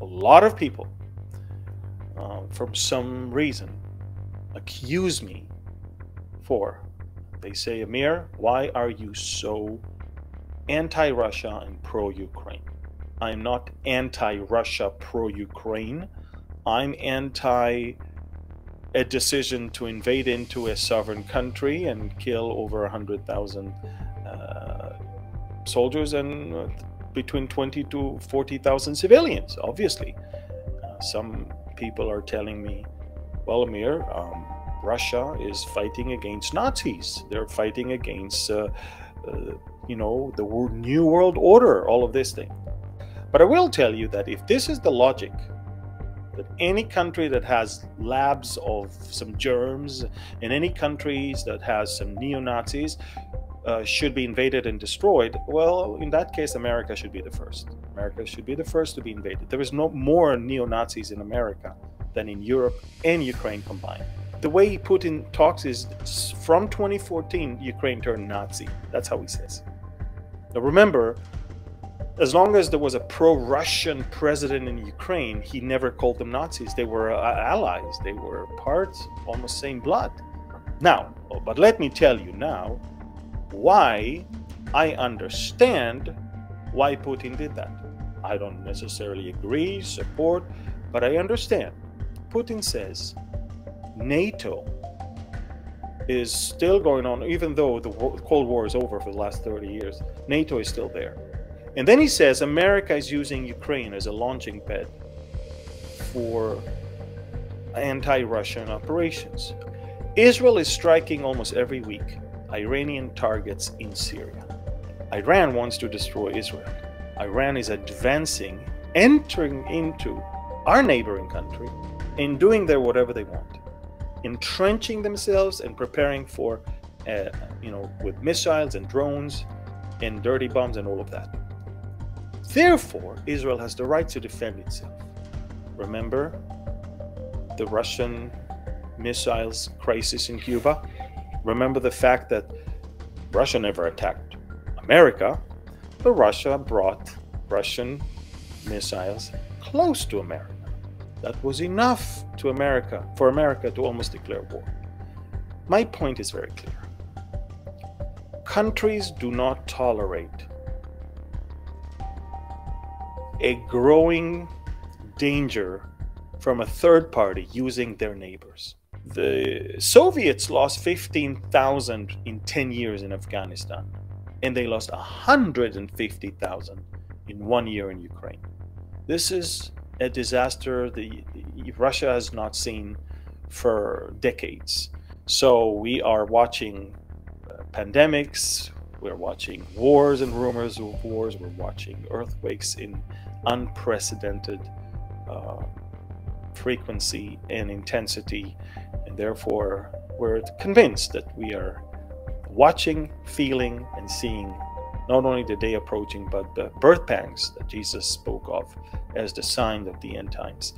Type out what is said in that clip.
a lot of people, for some reason, accuse me for, they say, Amir, why are you so anti-Russia and pro-Ukraine? I'm not anti-Russia, pro-Ukraine. I'm anti a decision to invade into a sovereign country and kill over 100,000 soldiers and between 20 to 40,000 civilians, obviously. Some people are telling me, well, Amir, Russia is fighting against Nazis. They're fighting against, you know, the new world order, all of this thing. But I will tell you that if this is the logic, that any country that has labs of some germs, and any countries that has some neo-Nazis should be invaded and destroyed, well, in that case, America should be the first. America should be the first to be invaded. There is no more neo-Nazis in America than in Europe and Ukraine combined. The way Putin talks is from 2014, Ukraine turned Nazi. That's how he says. Now remember, as long as there was a pro-Russian president in Ukraine, he never called them Nazis. They were allies. They were part, almost same blood. Now, but let me tell you now why I understand why Putin did that. I don't necessarily agree, support, but I understand. Putin says NATO is still going on, even though the Cold War is over for the last 30 years. NATO is still there. And then he says America is using Ukraine as a launching pad for anti-Russian operations. Israel is striking almost every week Iranian targets in Syria. Iran wants to destroy Israel. Iran is advancing, entering into our neighboring country and doing there whatever they want, entrenching themselves and preparing for, you know, with missiles and drones and dirty bombs and all of that. Therefore, Israel has the right to defend itself. Remember the Russian missiles crisis in Cuba? Remember the fact that Russia never attacked America, but Russia brought Russian missiles close to America. That was enough to America, for America to almost declare war. My point is very clear. Countries do not tolerate a growing danger from a third party using their neighbors. The Soviets lost 15,000 in 10 years in Afghanistan, and they lost 150,000 in 1 year in Ukraine. This is a disaster Russia has not seen for decades. So we are watching pandemics, we're watching wars and rumors of wars, we're watching earthquakes in unprecedented frequency and intensity, and therefore we're convinced that we are watching, feeling, and seeing not only the day approaching, but the birth pangs that Jesus spoke of as the sign of the end times.